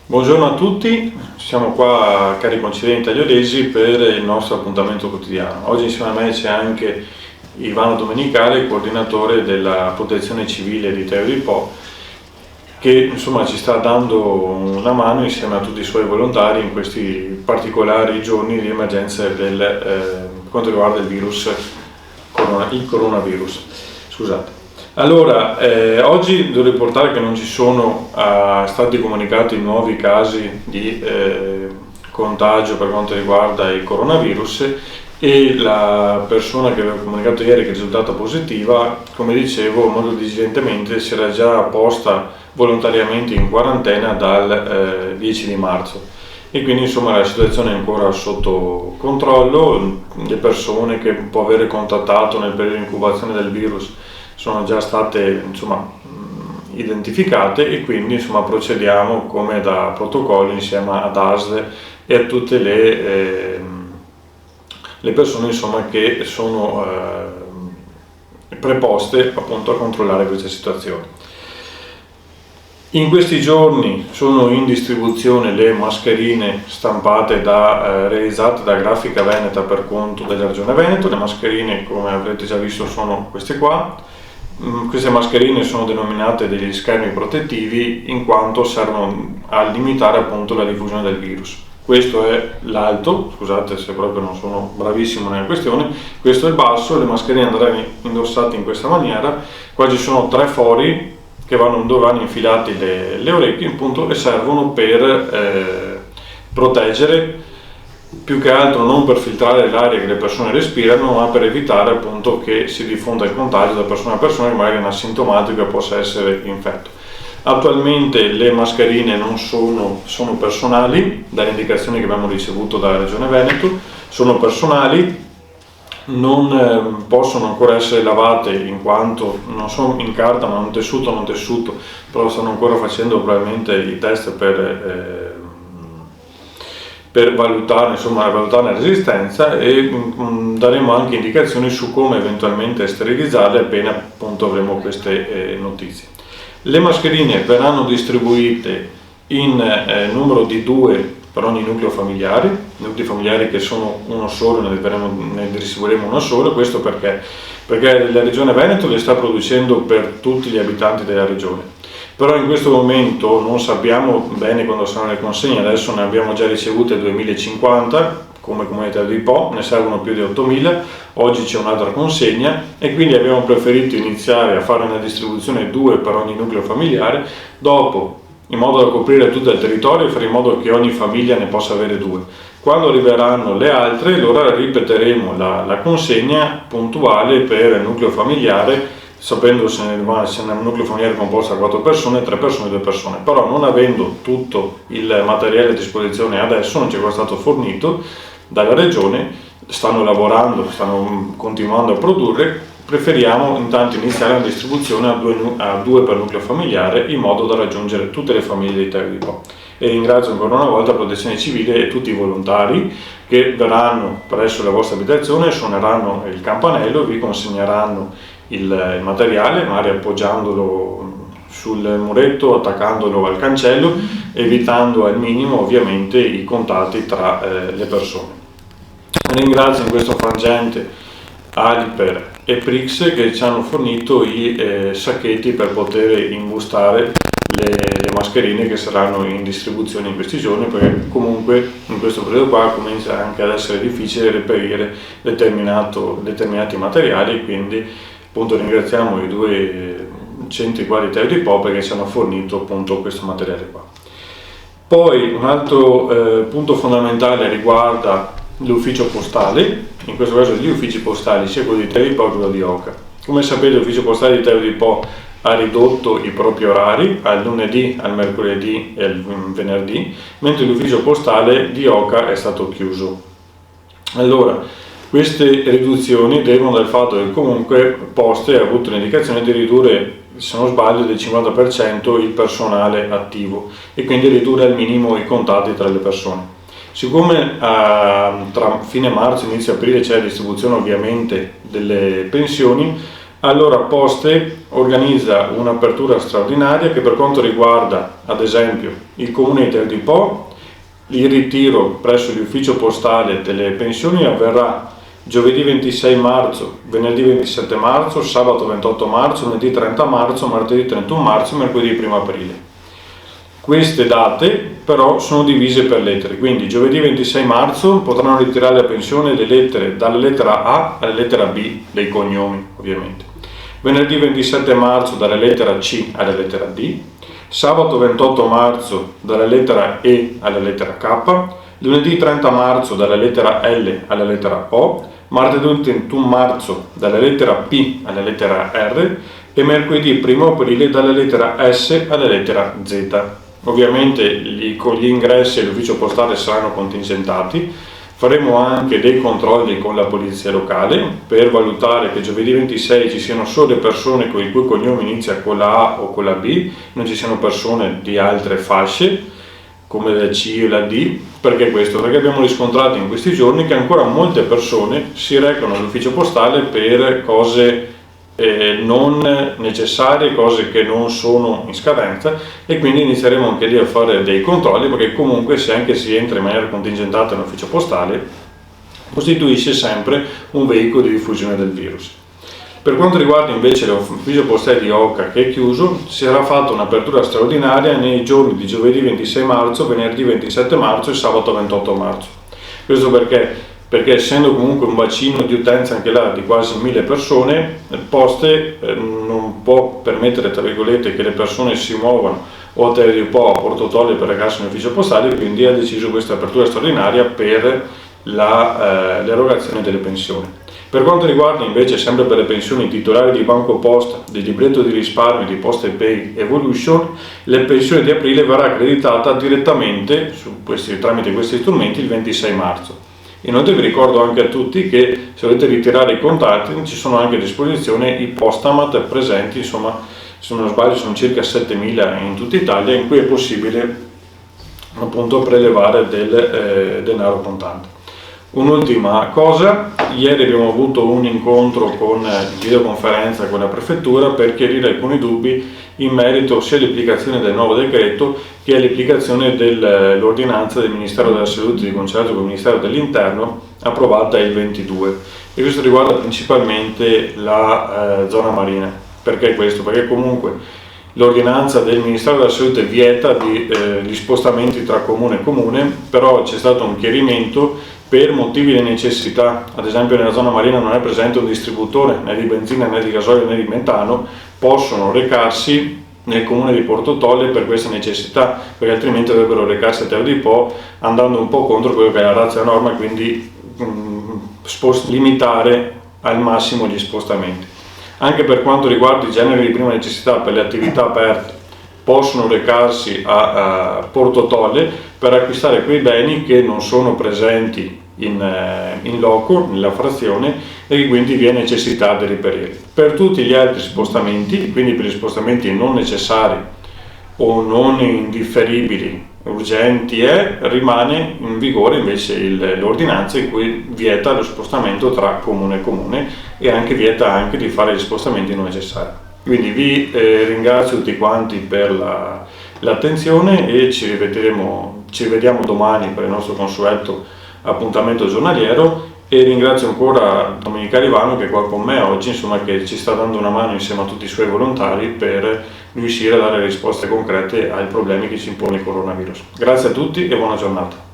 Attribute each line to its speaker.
Speaker 1: Buongiorno a tutti, siamo qua cari concidenti tagliolesi per il nostro appuntamento quotidiano. Oggi insieme a me c'è anche Ivano Domenicali, coordinatore della protezione civile di Teo di Po, che insomma ci sta dando una mano insieme a tutti i suoi volontari in questi particolari giorni di emergenza per quanto riguarda il coronavirus. Scusate. Allora, oggi devo riportare che non ci sono stati comunicati nuovi casi di contagio per quanto riguarda il coronavirus e la persona che aveva comunicato ieri che è risultata positiva, come dicevo, in modo diligentemente si era già posta volontariamente in quarantena dal 10 di marzo e quindi insomma la situazione è ancora sotto controllo. Le persone che può avere contattato nel periodo di incubazione del virus sono già state identificate e quindi insomma procediamo come da protocollo insieme ad ASL e a tutte le persone insomma che sono preposte appunto a controllare questa situazione. In questi giorni sono in distribuzione le mascherine stampate realizzate da Grafica Veneta per conto della Regione Veneto. Le mascherine, come avrete già visto, sono queste qua. Queste mascherine sono denominate degli schermi protettivi in quanto servono a limitare appunto la diffusione del virus. Questo è l'alto, scusate se proprio non sono bravissimo nella questione, questo è il basso. Le mascherine andranno indossate in questa maniera. Qua ci sono 3 fori dove vanno infilati le orecchie appunto, e servono per proteggere, più che altro non per filtrare l'aria che le persone respirano, ma per evitare appunto che si diffonda il contagio da persona a persona che magari è asintomatico e possa essere infetto. Attualmente le mascherine non sono personali, dalle indicazioni che abbiamo ricevuto dalla Regione Veneto, sono personali, non possono ancora essere lavate in quanto non sono in carta ma non tessuto, però stanno ancora facendo probabilmente i test per valutare la resistenza e daremo anche indicazioni su come eventualmente sterilizzarle appena appunto avremo queste notizie. Le mascherine verranno distribuite in numero di 2 per ogni nucleo familiare, nuclei familiari che sono uno solo, ne distribuiremo uno solo. Questo perché la Regione Veneto le sta producendo per tutti gli abitanti della regione, però in questo momento non sappiamo bene quando saranno le consegne. Adesso ne abbiamo già ricevute 2050 come comunità di Po, ne servono più di 8000, oggi c'è un'altra consegna e quindi abbiamo preferito iniziare a fare una distribuzione 2 per ogni nucleo familiare, dopo in modo da coprire tutto il territorio e fare in modo che ogni famiglia ne possa avere 2. Quando arriveranno le altre, allora ripeteremo la consegna puntuale per il nucleo familiare, sapendo se è un nucleo familiare composto da 4 persone, 3 persone, 2 persone, però non avendo tutto il materiale a disposizione adesso, non ci è stato fornito dalla regione, stanno lavorando, stanno continuando a produrre, preferiamo intanto iniziare la distribuzione a 2 per nucleo familiare in modo da raggiungere tutte le famiglie di Teo di Po. E ringrazio ancora una volta la Protezione Civile e tutti i volontari che verranno presso la vostra abitazione, suoneranno il campanello, vi consegneranno il materiale, magari appoggiandolo sul muretto, attaccandolo al cancello, evitando al minimo ovviamente i contatti tra le persone. Ringrazio in questo frangente Aliper e Prix che ci hanno fornito i sacchetti per poter imbustare le mascherine che saranno in distribuzione in questi giorni, perché comunque in questo periodo qua comincia anche ad essere difficile reperire determinati materiali, quindi appunto ringraziamo i 2 centri qua di Teo di Po perché ci hanno fornito appunto questo materiale qua. Poi un altro punto fondamentale riguarda l'ufficio postale, in questo caso gli uffici postali sia quello di Teo di Po che quello di Oca. Come sapete l'ufficio postale di Teo di Po ha ridotto i propri orari al lunedì, al mercoledì e al venerdì, mentre l'ufficio postale di Oca è stato chiuso. Allora, queste riduzioni derivano dal fatto che comunque Poste ha avuto l'indicazione di ridurre, se non sbaglio, del 50% il personale attivo e quindi ridurre al minimo i contatti tra le persone. Siccome tra fine marzo e inizio aprile c'è la distribuzione ovviamente delle pensioni, Allora Poste organizza un'apertura straordinaria che per quanto riguarda ad esempio il comune di Terni Po, il ritiro presso l'ufficio postale delle pensioni avverrà giovedì 26 marzo, venerdì 27 marzo, sabato 28 marzo, lunedì 30 marzo, martedì 31 marzo e mercoledì 1 aprile. Queste date però sono divise per lettere, quindi giovedì 26 marzo potranno ritirare la pensione le lettere dalla lettera A alla lettera B dei cognomi, ovviamente. Venerdì 27 marzo dalla lettera C alla lettera D, sabato 28 marzo dalla lettera E alla lettera K, lunedì 30 marzo dalla lettera L alla lettera O, martedì 31 marzo dalla lettera P alla lettera R e mercoledì 1 aprile dalla lettera S alla lettera Z. Ovviamente con gli ingressi all'ufficio postale saranno contingentati. Faremo anche dei controlli con la polizia locale per valutare che giovedì 26 ci siano solo le persone con il cui cognome inizia con la A o con la B, non ci siano persone di altre fasce come la C o la D. Perché questo? Perché abbiamo riscontrato in questi giorni che ancora molte persone si recano all'ufficio postale per cose non necessarie, cose che non sono in scadenza, e quindi inizieremo anche lì a fare dei controlli, perché comunque se anche si entra in maniera contingentata nell'ufficio postale costituisce sempre un veicolo di diffusione del virus. Per quanto riguarda invece l'ufficio postale di Oca, che è chiuso, sarà fatta un'apertura straordinaria nei giorni di giovedì 26 marzo, venerdì 27 marzo e sabato 28 marzo. Questo perché essendo comunque un bacino di utenza anche là di quasi 1000 persone, Poste non può permettere, tra virgolette, che le persone si muovano o a Terni Po o a Porto Tolle per recarsi in ufficio postale, quindi ha deciso questa apertura straordinaria per l'erogazione delle pensioni. Per quanto riguarda invece sempre per le pensioni titolari di Banco Posta, del libretto di risparmio di PostePay Evolution, le pensioni di aprile verrà accreditata direttamente tramite questi strumenti il 26 marzo. Inoltre vi ricordo anche a tutti che se volete ritirare i contanti ci sono anche a disposizione i Postamat presenti, insomma se non sbaglio sono circa 7.000 in tutta Italia, in cui è possibile appunto prelevare del denaro contante. Un'ultima cosa, ieri abbiamo avuto un incontro con videoconferenza con la prefettura per chiarire alcuni dubbi in merito sia all'applicazione del nuovo decreto che all'applicazione dell'ordinanza del Ministero della Salute di concerto con il Ministero dell'Interno approvata il 22, e questo riguarda principalmente la zona marina. Perché questo? Perché comunque l'ordinanza del Ministero della Salute vieta gli spostamenti tra comune e comune, però c'è stato un chiarimento per motivi di necessità. Ad esempio nella zona marina non è presente un distributore né di benzina né di gasolio né di metano, possono recarsi nel comune di Porto Tolle per questa necessità, perché altrimenti dovrebbero recarsi a Terni Po, andando un po' contro quello che è la razza norma, quindi limitare al massimo gli spostamenti. Anche per quanto riguarda i generi di prima necessità per le attività aperte, possono recarsi a Porto Tolle per acquistare quei beni che non sono presenti in loco, nella frazione, e che quindi vi è necessità di reperire. Per tutti gli altri spostamenti, quindi per gli spostamenti non necessari o non indifferibili, urgenti, rimane in vigore invece l'ordinanza in cui vieta lo spostamento tra comune e comune e anche vieta anche di fare gli spostamenti non necessari. Quindi vi ringrazio tutti quanti per l'attenzione e ci vediamo domani per il nostro consueto appuntamento giornaliero, e ringrazio ancora Domenica Rivano che è qua con me oggi, insomma, che ci sta dando una mano insieme a tutti i suoi volontari per riuscire a dare risposte concrete ai problemi che ci impone il coronavirus. Grazie a tutti e buona giornata.